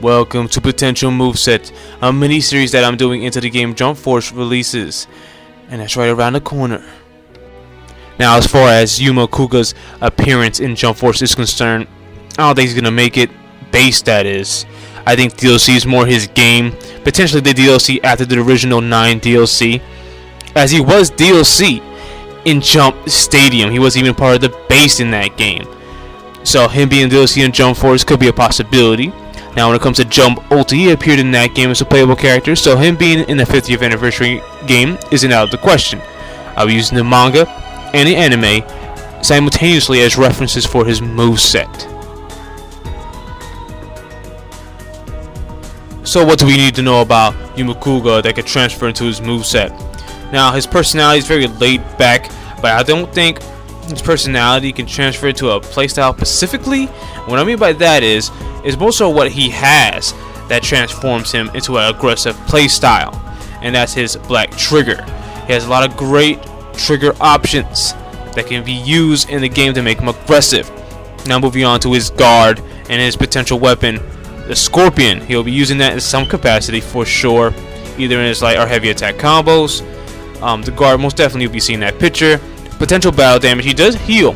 Welcome to Potential Moveset, a mini-series that I'm doing into the game Jump Force releases. And that's right around the corner. Now, as far as Yuma Kuga's appearance in Jump Force is concerned, I don't think he's going to make it. Base, that is. I think DLC is more his game. Potentially the DLC after the original 9 DLC. As he was DLC in Jump Stadium. He was even part of the base in that game. So him being DLC in Jump Force could be a possibility. Now when it comes to Jump Ult, he appeared in that game as a playable character, so him being in the 50th anniversary game isn't out of the question. I'll be using the manga and the anime simultaneously as references for his moveset. So what do we need to know about Yuma Kuga that could transfer into his moveset? Now his personality is very laid back, but I don't think his personality can transfer to a playstyle specifically. What I mean by that is more so what he has that transforms him into an aggressive playstyle, and that's his black trigger. He has a lot of great trigger options that can be used in the game to make him aggressive. Now moving on to his guard and his potential weapon, the Scorpion. He'll be using that in some capacity for sure, either in his light or heavy attack combos. The guard most definitely will be seeing that picture. Potential battle damage, he does heal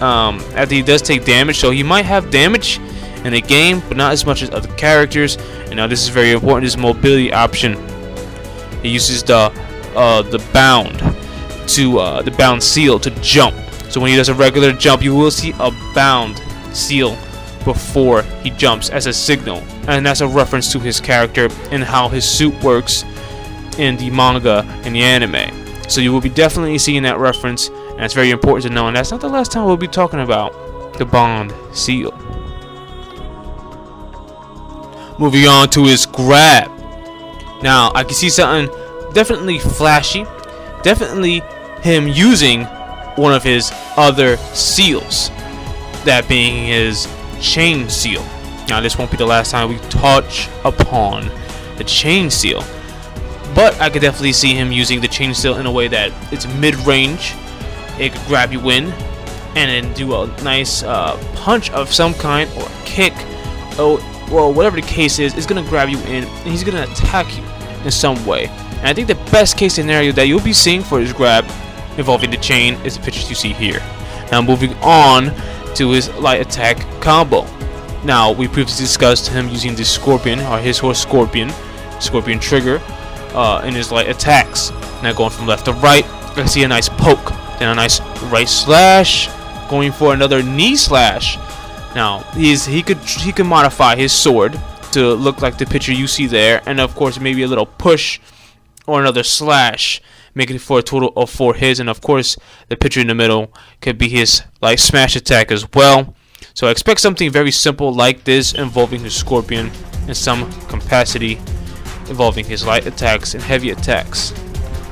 after he does take damage, so he might have damage in the game, but not as much as other characters. And now this is very important, this mobility option. He uses the bound to the bound seal to jump. So when he does a regular jump, you will see a bound seal before he jumps as a signal, and that's a reference to his character and how his suit works in the manga and the anime. So you will be definitely seeing that reference, and it's very important to know, and that's not the last time we'll be talking about the Bond seal. Moving on to his grab. Now I can see something definitely flashy, definitely him using one of his other seals, that being his chain seal. Now this won't be the last time we touch upon the chain seal, but I could definitely see him using the chain seal in a way that it's mid-range. It could grab you in and then do a nice punch of some kind, or a kick, or well, whatever the case is, it's going to grab you in and he's going to attack you in some way. And I think the best case scenario that you'll be seeing for his grab involving the chain is the pictures you see here. Now moving on to his light attack combo. Now we previously discussed him using the Scorpion, or his horse Scorpion trigger in his light attacks. Now going from left to right, I see a nice poke, then a nice right slash, going for another knee slash. Now he could modify his sword to look like the picture you see there, and of course maybe a little push or another slash, making it for a total of 4 hits. And of course the picture in the middle could be his light smash attack as well. So I expect something very simple like this involving his Scorpion in some capacity, involving his light attacks and heavy attacks.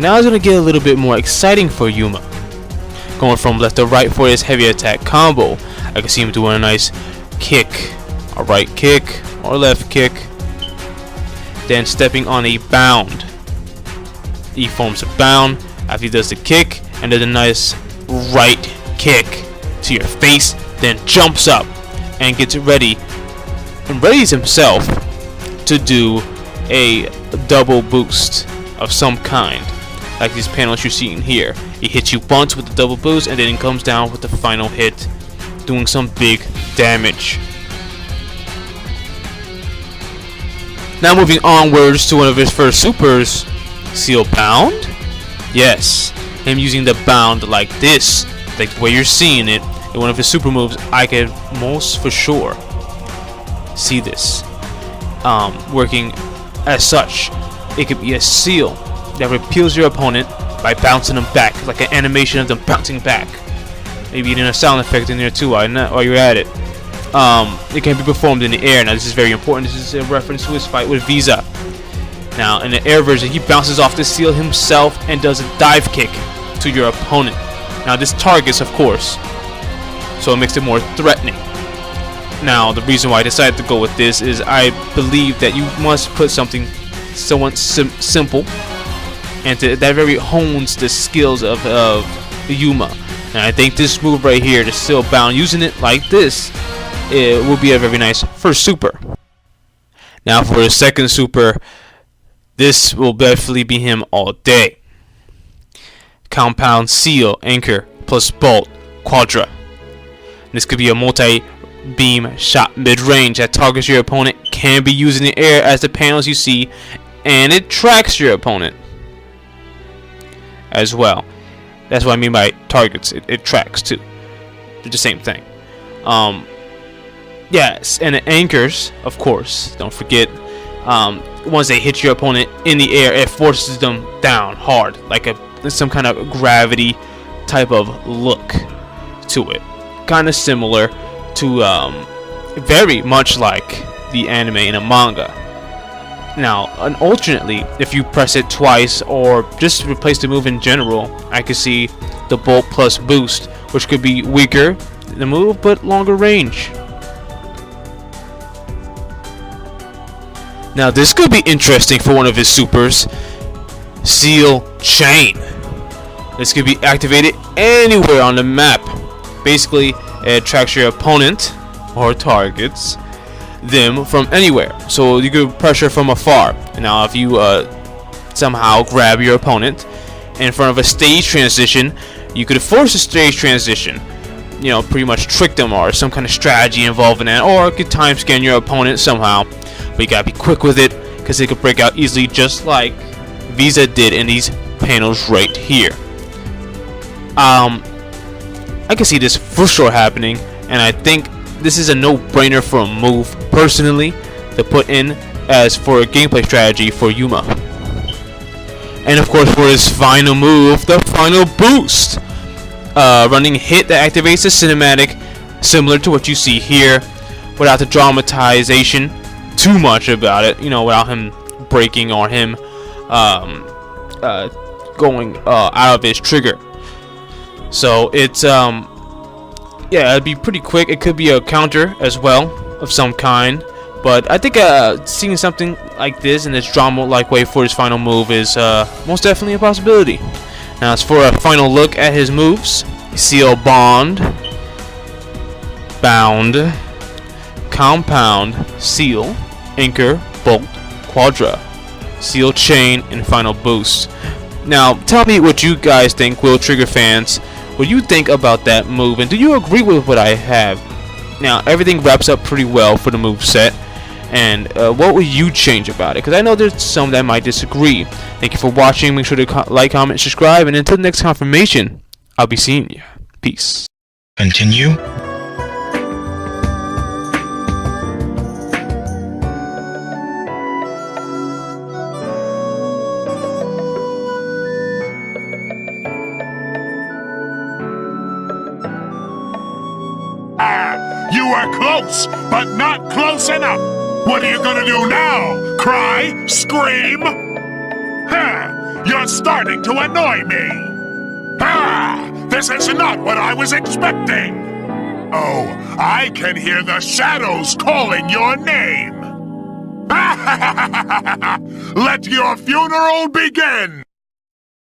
Now it's going to get a little bit more exciting for Yuma. Going from left to right for his heavy attack combo, I can see him doing a nice kick, a right kick or left kick, then stepping on a bound. He forms a bound after he does the kick, and does a nice right kick to your face, then jumps up and gets ready and readies himself to do a double boost of some kind, like these panels you're seeing here. He hits you once with the double boost, and then he comes down with the final hit, doing some big damage. Now moving onwards to one of his first supers, Seal Bound. Yes, him using the bound like this, like the way you're seeing it in one of his super moves. I can most for sure see this working as such. It could be a seal that repels your opponent by bouncing them back, like an animation of them bouncing back. Maybe even a sound effect in there too while you're at it. It can be performed in the air. Now this is very important. This is a reference to his fight with Visa. Now in the air version, he bounces off the seal himself and does a dive kick to your opponent. Now this targets, of course, so it makes it more threatening. Now the reason why I decided to go with this is I believe that you must put something somewhat simple, and that very hones the skills of Yuma. And I think this move right here, the Seal Bound, using it like this, it will be a very nice first super. Now for his second super, this will definitely be him all day. Compound Seal, Anchor plus Bolt, Quadra. This could be a multi-beam shot mid-range that targets your opponent, can be used in the air as the panels you see, and it tracks your opponent as well. That's what I mean by targets. It tracks too. They're the same thing. Yes, and it anchors, of course. Don't forget. Once they hit your opponent in the air, it forces them down hard, like some kind of gravity type of look to it. Kind of similar to, very much like the anime in a manga. Now, alternately, if you press it twice or just replace the move in general, I could see the Bolt plus Boost, which could be weaker in the move but longer range. Now, this could be interesting for one of his supers, Seal Chain. This could be activated anywhere on the map. Basically, it attracts your opponent or targets them from anywhere, so you could pressure from afar. Now if you somehow grab your opponent in front of a stage transition, you could force a stage transition, you know, pretty much trick them or some kind of strategy involved in that, or it could time scan your opponent somehow, but you gotta be quick with it because it could break out easily, just like Visa did in these panels right here. I can see this for sure happening, and I think this is a no-brainer for a move, personally, to put in as for a gameplay strategy for Yuma. And of course, for his final move, the final boost, running hit that activates the cinematic, similar to what you see here, without the dramatization too much about it. You know, without him breaking or him going out of his trigger. So it's yeah, it'd be pretty quick. It could be a counter as well of some kind, but I think seeing something like this in this drama-like way for his final move is most definitely a possibility. Now, as for a final look at his moves, Seal Bond, Bound, Compound, Seal, Anchor, Bolt, Quadra, Seal Chain, and Final Boost. Now, tell me what you guys think, Will Trigger fans. What do you think about that move, and do you agree with what I have? Now, everything wraps up pretty well for the move set, and what would you change about it? Because I know there's some that might disagree. Thank you for watching. Make sure to like, comment, subscribe, and until the next confirmation, I'll be seeing you. Peace. Continue. You were close, but not close enough. What are you gonna do now? Cry? Scream? Ha! You're starting to annoy me. Ah! This is not what I was expecting. Oh, I can hear the shadows calling your name. Let your funeral begin.